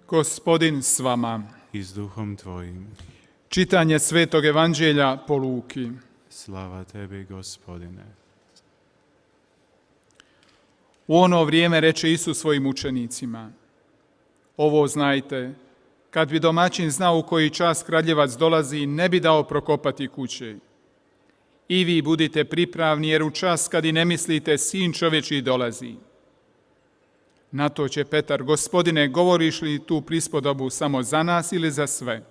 Gospodin s vama. I s duhom tvojim. Čitanje Svetog evanđelja po Luki. Slava tebi, Gospodine. U ono vrijeme reče Isus svojim učenicima: Ovo znajte, kad bi domaćin znao u koji čas kraljevac dolazi, ne bi dao prokopati kuće. I vi budite pripravni, jer u čas kad i ne mislite, Sin čovječji dolazi. Na to će Petar: Gospodine, govoriš li tu prispodobu samo za nas ili za sve?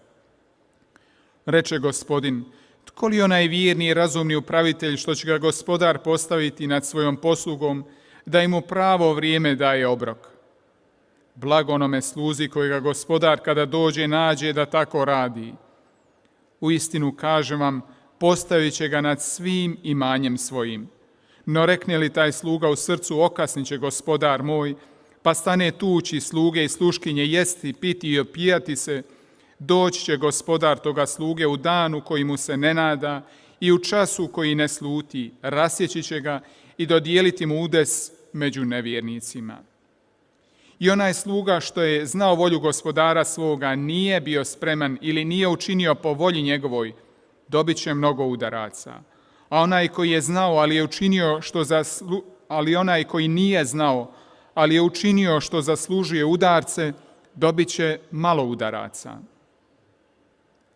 Reče Gospodin: Tko li onaj vjerni i razumni upravitelj što će ga Gospodar postaviti nad svojom poslugom, da im u pravo vrijeme daje obrok? Blago onome sluzi kojega Gospodar kada dođe nađe da tako radi. Uistinu kažem vam, postavit će ga nad svim imanjem svojim. No rekne li taj sluga u srcu: okasnit će Gospodar moj, pa stane tući sluge i sluškinje jesti, piti i opijati se, doći će Gospodar toga sluge u danu koji mu se ne nada i u času koji ne sluti, rasjeći će ga i dodijeliti mu udes među nevjernicima. I onaj sluga što je znao volju gospodara svoga, nije bio spreman ili nije učinio po volji njegovoj, dobit će mnogo udaraca. A onaj koji je znao, onaj koji nije znao, ali je učinio što zaslužuje udarce, dobit će malo udaraca.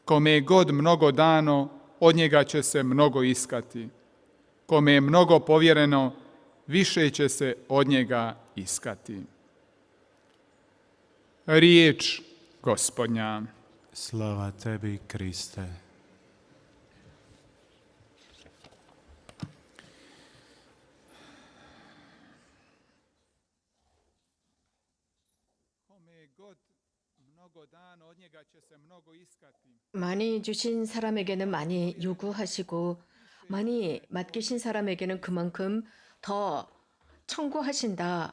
Kome je god mnogo dano, od njega će se mnogo iskati. Kome je mnogo povjereno, više će se od njega iskati. Riječ Gospodnja. Slava tebi, Kriste. 많이 주신 사람에게는 많이 요구하시고 많이 맡기신 사람에게는 그만큼 더 청구하신다라는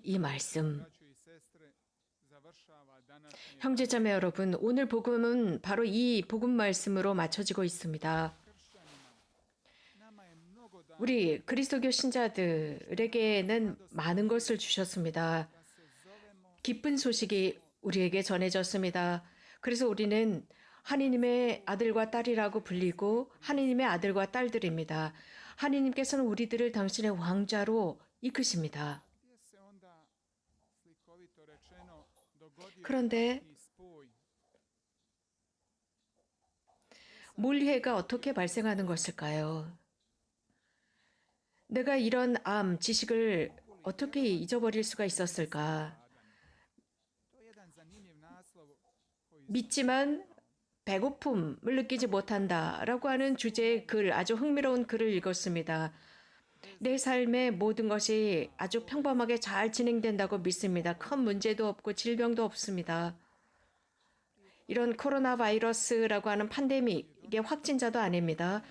이 말씀. 형제자매 여러분, 오늘 복음은 바로 이 복음 말씀으로 맞춰지고 있습니다. 우리 그리스도교 신자들에게는 많은 것을 주셨습니다. 기쁜 소식이 우리에게 전해졌습니다. 그래서 우리는 하느님의 아들과 딸이라고 불리고 하느님의 아들과 딸들입니다. 하느님께서는 우리들을 당신의 왕자로 이끄십니다. 그런데 물리해가 어떻게 발생하는 것일까요? 내가 이런 지식을 어떻게 잊어버릴 수가 있었을까? 믿지만 배고픔을 느끼지 못한다라고 하는 주제의 글, 아주 흥미로운 글을 읽었습니다. 내 삶의 모든 것이 아주 평범하게 잘 진행된다고 믿습니다. 큰 문제도 없고 질병도 없습니다. 이런 코로나 바이러스라고 하는 팬데믹, 이게 확진자도 아닙니다.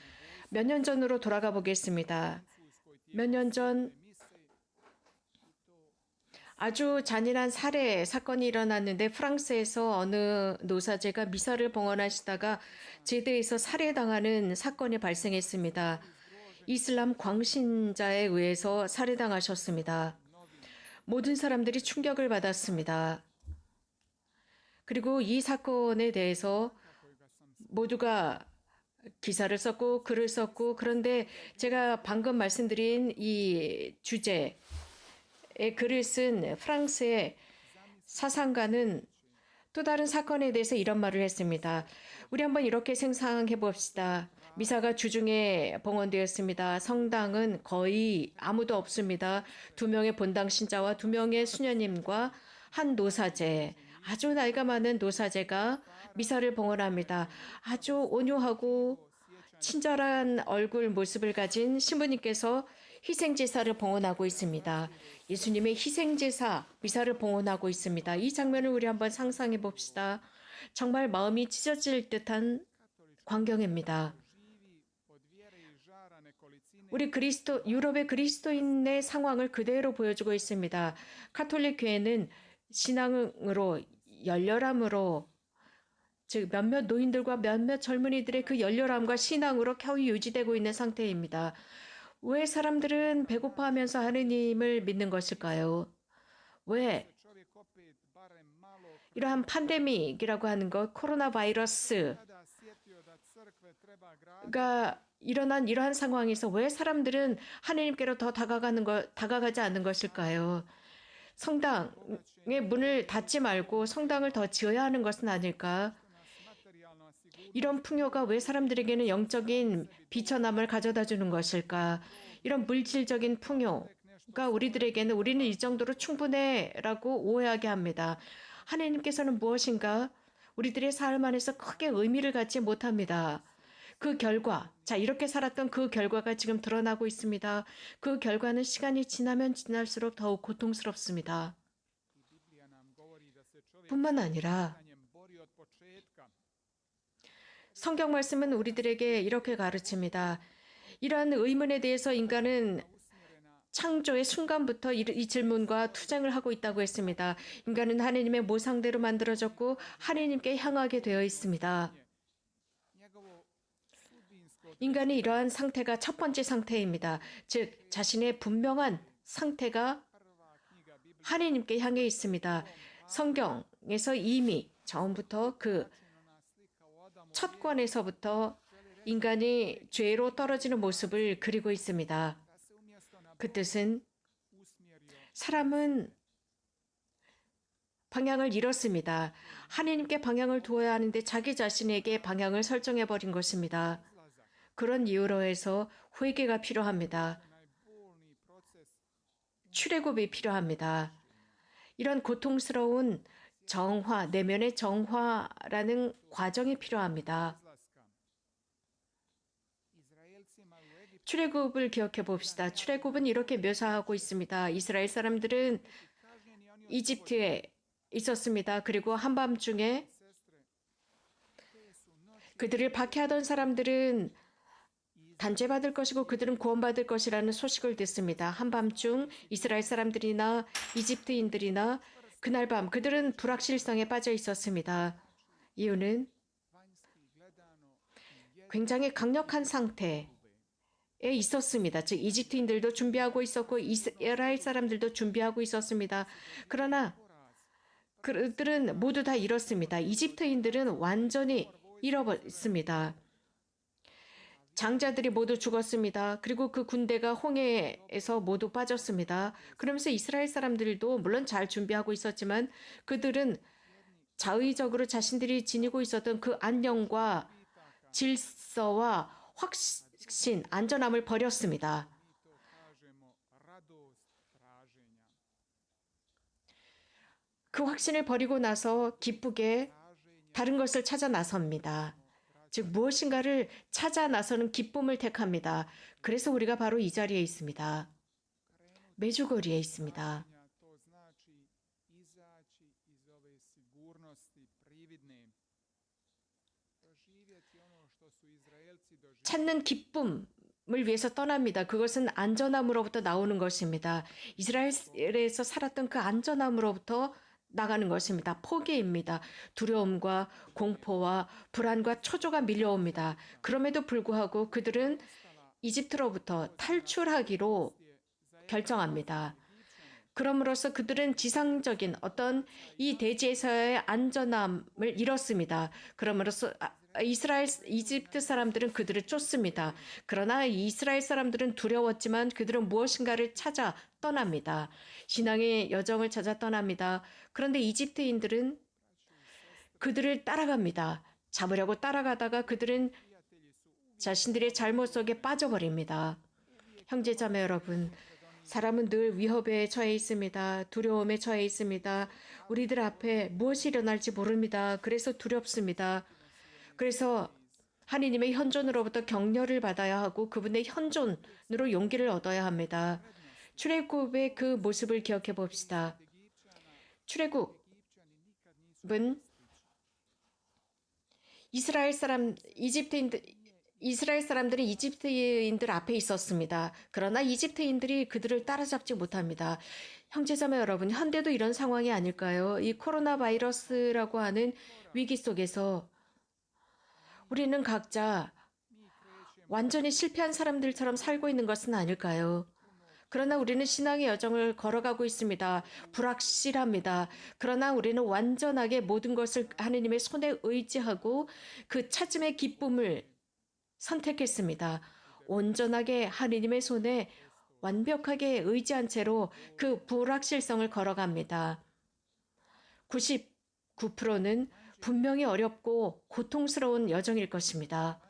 몇 년 전으로 돌아가 보겠습니다. 몇 년 전 아주 잔인한 살해 사건이 일어났는데 프랑스에서 어느 노사제가 미사를 봉헌하시다가 제대에서 살해당하는 사건이 발생했습니다. 이슬람 광신자에 의해서 살해당하셨습니다. 모든 사람들이 충격을 받았습니다. 그리고 이 사건에 대해서 모두가 기사를 썼고 글을 썼고, 그런데 제가 방금 말씀드린 이 주제의 글을 쓴 프랑스의 사상가는 또 다른 사건에 대해서 이런 말을 했습니다. 우리 한번 이렇게 상상해 봅시다. 미사가 주중에 봉헌되었습니다. 성당은 거의 아무도 없습니다. 2명의 본당 신자와 2명의 수녀님과 한 노사제, 아주 나이가 많은 노사제가 미사를 봉헌합니다. 아주 온유하고 친절한 얼굴 모습을 가진 신부님께서 희생제사를 봉헌하고 있습니다. 예수님의 희생제사 미사를 봉헌하고 있습니다. 이 장면을 우리 한번 상상해 봅시다. 정말 마음이 찢어질 듯한 광경입니다. 우리 유럽의 그리스도인의 상황을 그대로 보여주고 있습니다. 가톨릭 교회는 신앙으로, 열렬함으로, 즉 몇몇 노인들과 몇몇 젊은이들의 그 열렬함과 신앙으로 겨우 유지되고 있는 상태입니다. 왜 사람들은 배고파하면서 하느님을 믿는 것일까요? 왜 이러한 팬데믹이라고 하는 것, 코로나 바이러스가 일어난 이러한 상황에서 왜 사람들은 하나님께로 더 다가가지 않는 것일까요? 성당의 문을 닫지 말고 성당을 더 지어야 하는 것은 아닐까? 이런 풍요가 왜 사람들에게는 영적인 비천함을 가져다 주는 것일까? 이런 물질적인 풍요가 우리들에게는 우리는 이 정도로 충분해라고 오해하게 합니다. 하나님께서는 무엇인가? 우리들의 삶 안에서 크게 의미를 갖지 못합니다. 그 결과, 이렇게 살았던 그 결과가 지금 드러나고 있습니다. 그 결과는 시간이 지나면 지날수록 더욱 고통스럽습니다. 뿐만 아니라 성경 말씀은 우리들에게 이렇게 가르칩니다. 이러한 의문에 대해서 인간은 창조의 순간부터 이 질문과 투쟁을 하고 있다고 했습니다. 인간은 하나님의 모상대로 만들어졌고 하나님께 향하게 되어 있습니다. 인간이 이러한 상태가 첫 번째 상태입니다. 즉 자신의 분명한 상태가 하나님께 향해 있습니다. 성경에서 이미 처음부터 그 첫 권에서부터 인간이 죄로 떨어지는 모습을 그리고 있습니다. 그 뜻은 사람은 방향을 잃었습니다. 하나님께 방향을 두어야 하는데 자기 자신에게 방향을 설정해버린 것입니다. 그런 이유로 해서 회개가 필요합니다. 출애굽이 필요합니다. 이런 고통스러운 정화, 내면의 정화라는 과정이 필요합니다. 출애굽을 기억해 봅시다. 출애굽은 이렇게 묘사하고 있습니다. 이스라엘 사람들은 이집트에 있었습니다. 그리고 한밤중에 그들을 박해하던 사람들은 단죄받을 것이고 그들은 구원받을 것이라는 소식을 듣습니다. 한밤중 이스라엘 사람들이나 이집트인들이나 그날 밤 그들은 불확실성에 빠져 있었습니다. 이유는 굉장히 강력한 상태에 있었습니다. 즉 이집트인들도 준비하고 있었고 이스라엘 사람들도 준비하고 있었습니다. 그러나 그들은 모두 다 잃었습니다. 이집트인들은 완전히 잃어버렸습니다. 장자들이 모두 죽었습니다. 그리고 그 군대가 홍해에서 모두 빠졌습니다. 그러면서 이스라엘 사람들도 물론 잘 준비하고 있었지만 그들은 자의적으로 자신들이 지니고 있었던 그 안녕과 질서와 확신, 안전함을 버렸습니다. 그 확신을 버리고 나서 기쁘게 다른 것을 찾아 나섭니다. 즉 무엇인가를 찾아 나서는 기쁨을 택합니다. 그래서 우리가 바로 이 자리에 있습니다. 메주거리에 있습니다. 찾는 기쁨을 위해서 떠납니다. 그것은 안전함으로부터 나오는 것입니다. 이스라엘에서 살았던 그 안전함으로부터 나가는 것입니다. 포기입니다. 두려움과 공포와 불안과 초조가 밀려옵니다. 그럼에도 불구하고 그들은 이집트로부터 탈출하기로 결정합니다. 그럼으로써 그들은 지상적인 어떤 이 대지에서의 안전함을 잃었습니다. 그럼으로써 이집트 사람들은 그들을 쫓습니다. 그러나 이스라엘 사람들은 두려웠지만 그들은 무엇인가를 찾아 떠납니다. 신앙의 여정을 찾아 떠납니다. 그런데 이집트인들은 그들을 따라갑니다. 잡으려고 따라가다가 그들은 자신들의 잘못 속에 빠져버립니다. 형제자매 여러분, 사람은 늘 위협에 처해 있습니다. 두려움에 처해 있습니다. 우리들 앞에 무엇이 일어날지 모릅니다. 그래서 두렵습니다. 그래서 하느님의 현존으로부터 격려를 받아야 하고 그분의 현존으로 용기를 얻어야 합니다. 출애굽의 그 모습을 기억해 봅시다. 출애굽은 이스라엘 사람들은 이집트인들 앞에 있었습니다. 그러나 이집트인들이 그들을 따라잡지 못합니다. 형제자매 여러분, 현대도 이런 상황이 아닐까요? 이 코로나 바이러스라고 하는 위기 속에서 우리는 각자 완전히 실패한 사람들처럼 살고 있는 것은 아닐까요? 그러나 우리는 신앙의 여정을 걸어가고 있습니다. 불확실합니다. 그러나 우리는 완전하게 모든 것을 하느님의 손에 의지하고 그 찾음의 기쁨을 선택했습니다. 온전하게 하느님의 손에 완벽하게 의지한 채로 그 불확실성을 걸어갑니다. 99%는 분명히 어렵고 고통스러운 여정일 것입니다.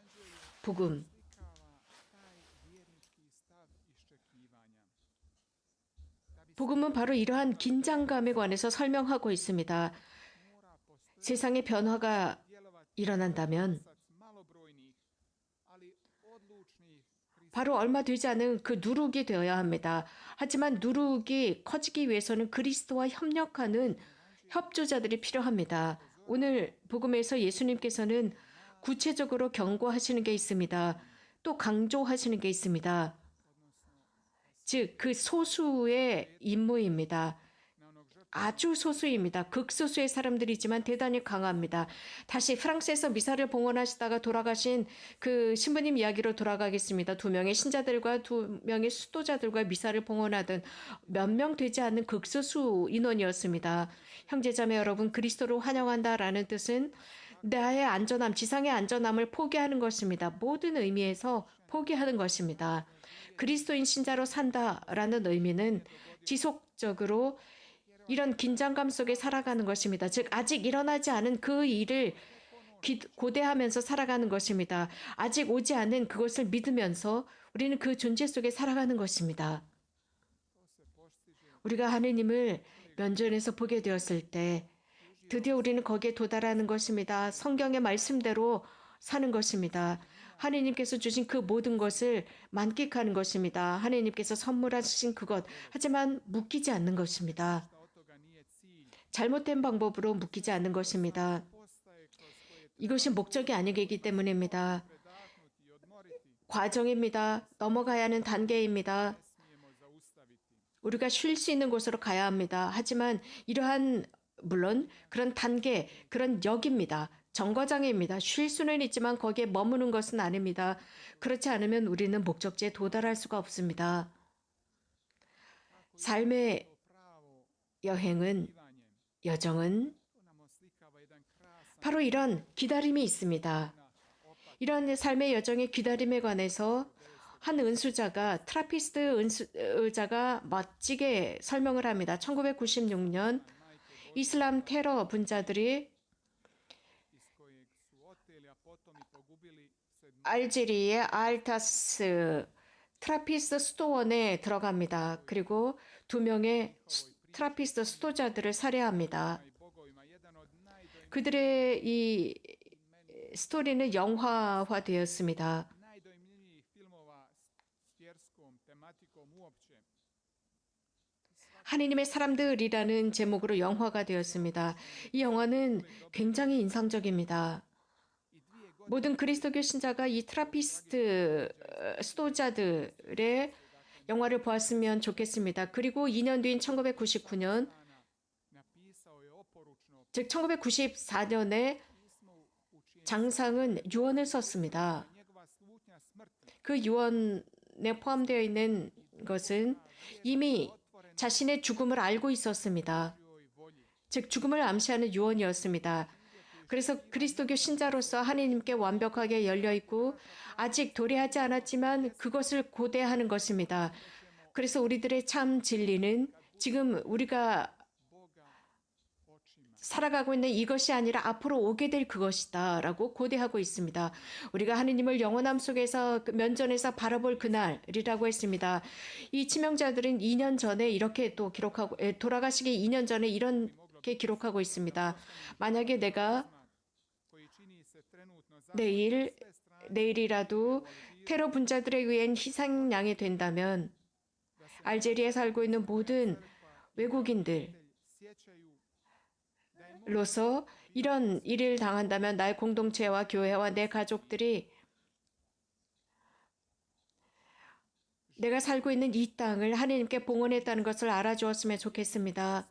복음. 복음은 바로 이러한 긴장감에 관해서 설명하고 있습니다. 세상의 변화가 일어난다면 바로 얼마 되지 않은 그 누룩이 되어야 합니다. 하지만 누룩이 커지기 위해서는 그리스도와 협력하는 협조자들이 필요합니다. 오늘 복음에서 예수님께서는 구체적으로 경고하시는 게 있습니다. 또 강조하시는 게 있습니다. 즉, 그 소수의 임무입니다. 아주 소수입니다. 극소수의 사람들이지만 대단히 강합니다. 다시 프랑스에서 미사를 봉헌하시다가 돌아가신 그 신부님 이야기로 돌아가겠습니다. 2명의 신자들과 2명의 수도자들과 미사를 봉헌하던 몇 명 되지 않는 극소수 인원이었습니다. 형제자매 여러분, 그리스도를 환영한다라는 뜻은 나의 안전함, 지상의 안전함을 포기하는 것입니다. 모든 의미에서 포기하는 것입니다. 그리스도인 신자로 산다라는 의미는 지속적으로 이런 긴장감 속에 살아가는 것입니다. 즉 아직 일어나지 않은 그 일을 고대하면서 살아가는 것입니다. 아직 오지 않은 그것을 믿으면서 우리는 그 존재 속에 살아가는 것입니다. 우리가 하느님을 면전에서 보게 되었을 때 드디어 우리는 거기에 도달하는 것입니다. 성경의 말씀대로 사는 것입니다. 하느님께서 주신 그 모든 것을 만끽하는 것입니다. 하느님께서 선물하신 그것, 하지만 묶이지 않는 것입니다. 잘못된 방법으로 묶이지 않는 것입니다. 이것이 목적이 아니기 때문입니다. 과정입니다. 넘어가야 하는 단계입니다. 우리가 쉴 수 있는 곳으로 가야 합니다. 하지만 이러한 물론 그런 단계, 그런 역입니다. 정거장입니다. 쉴 수는 있지만 거기에 머무는 것은 아닙니다. 그렇지 않으면 우리는 목적지에 도달할 수가 없습니다. 삶의 여정은 바로 이런 기다림이 있습니다. 이런 삶의 여정의 기다림에 관해서 한 은수자가 트라피스트 은수자가 멋지게 설명을 합니다. 1996년 이슬람 테러 분자들이 알제리의 알타스 트라피스트 수도원에 들어갑니다. 그리고 2명의 트라피스트 수도자들을 살해합니다. 그들의 이 스토리는 영화화되었습니다. 하느님의 사람들이라는 제목으로 영화가 되었습니다. 이 영화는 굉장히 인상적입니다. 모든 그리스도교 신자가 이 트라피스트 수도자들의 영화를 보았으면 좋겠습니다. 그리고 2년 뒤인 1999년, 즉 1994년에 장상은 유언을 썼습니다. 그 유언에 포함되어 있는 것은 이미 자신의 죽음을 알고 있었습니다. 즉 죽음을 암시하는 유언이었습니다. 그래서 그리스도교 신자로서 하느님께 완벽하게 열려있고 아직 도래하지 않았지만 그것을 고대하는 것입니다. 그래서 우리들의 참 진리는 지금 우리가 살아가고 있는 이것이 아니라 앞으로 오게 될 그것이다 라고 고대하고 있습니다. 우리가 하느님을 영원함 속에서 면전에서 바라볼 그날이라고 했습니다. 이 치명자들은 2년 전에 이렇게 또 기록하고 돌아가시기 2년 전에 이렇게 기록하고 있습니다. 만약에 내가 내일이라도 테러 분자들에 의한 희생양이 된다면 알제리에 살고 있는 모든 외국인들로서 이런 일을 당한다면 나의 공동체와 교회와 내 가족들이 내가 살고 있는 이 땅을 하나님께 봉헌했다는 것을 알아주었으면 좋겠습니다.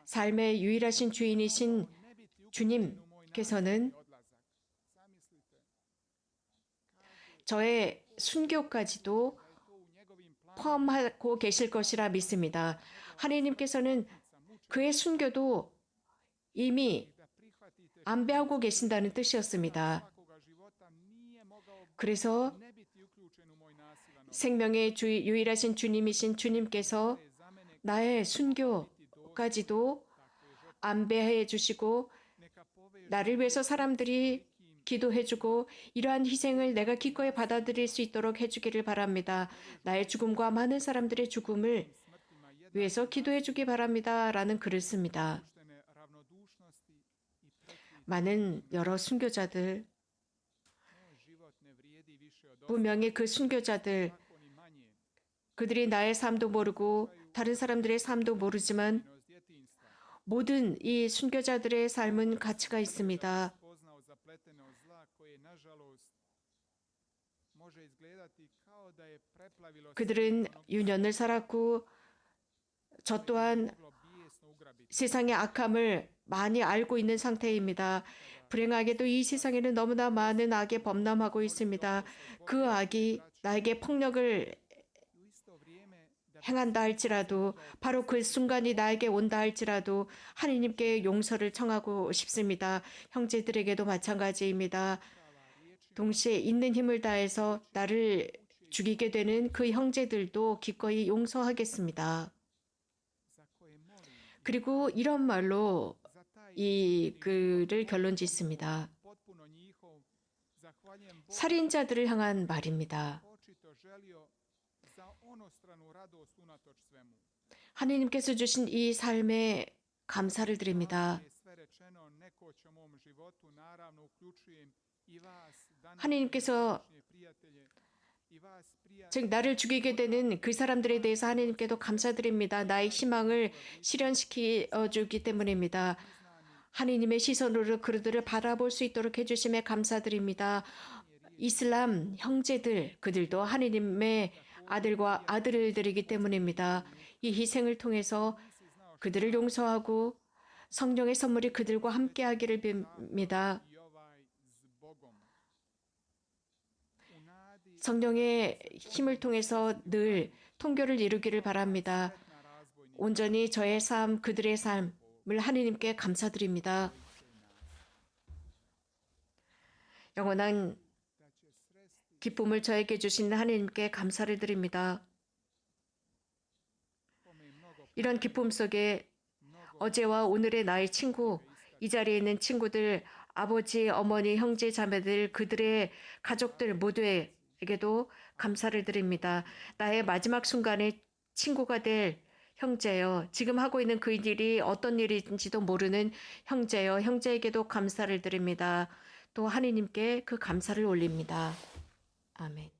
삶의 유일하신 주인이신 주님께서는 저의 순교까지도 포함하고 계실 것이라 믿습니다. 하나님께서는 그의 순교도 이미 안배하고 계신다는 뜻이었습니다. 그래서 생명의 유일하신 주님이신 주님께서 나의 순교까지도 안배해 주시고 나를 위해서 사람들이 기도해주고 이러한 희생을 내가 기꺼이 받아들일 수 있도록 해주기를 바랍니다. 나의 죽음과 많은 사람들의 죽음을 위해서 기도해주기 바랍니다. 라는 글을 씁니다. 많은 여러 순교자들, 분명히 그 순교자들, 그들이 나의 삶도 모르고 다른 사람들의 삶도 모르지만 모든 이 순교자들의 삶은 가치가 있습니다. 그들은 유년을 살았고 저 또한 세상의 악함을 많이 알고 있는 상태입니다. 불행하게도 이 세상에는 너무나 많은 악이 범람하고 있습니다. 그 악이 나에게 폭력을 행한다 할지라도 바로 그 순간이 나에게 온다 할지라도 하나님께 용서를 청하고 싶습니다. 형제들에게도 마찬가지입니다. 동시에 있는 힘을 다해서 나를 죽이게 되는 그 형제들도 기꺼이 용서하겠습니다. 그리고 이런 말로 이 글을 결론 짓습니다. 살인자들을 향한 말입니다. 하나님께서 주신 이 삶에 감사를 드립니다. 하나님께서 즉 나를 죽이게 되는 그 사람들에 대해서 하나님께도 감사드립니다. 나의 희망을 실현시켜 주기 때문입니다. 하나님의 시선으로 그들을 바라볼 수 있도록 해주심에 감사드립니다. 이슬람 형제들, 그들도 하나님의 아들과 아들들이기 때문입니다. 이 희생을 통해서 그들을 용서하고 성령의 선물이 그들과 함께하기를 빕니다. 성령의 힘을 통해서 늘 통교를 이루기를 바랍니다. 온전히 저의 삶, 그들의 삶을 하나님께 감사드립니다. 영원한 기쁨을 저에게 주신 하나님께 감사를 드립니다. 이런 기쁨 속에 어제와 오늘의 나의 친구, 이 자리에 있는 친구들, 아버지, 어머니, 형제, 자매들, 그들의 가족들 모두에게도 감사를 드립니다. 나의 마지막 순간에 친구가 될 형제여, 지금 하고 있는 그 일이 어떤 일인지도 모르는 형제여, 형제에게도 감사를 드립니다. 또 하나님께 그 감사를 올립니다. 아멘.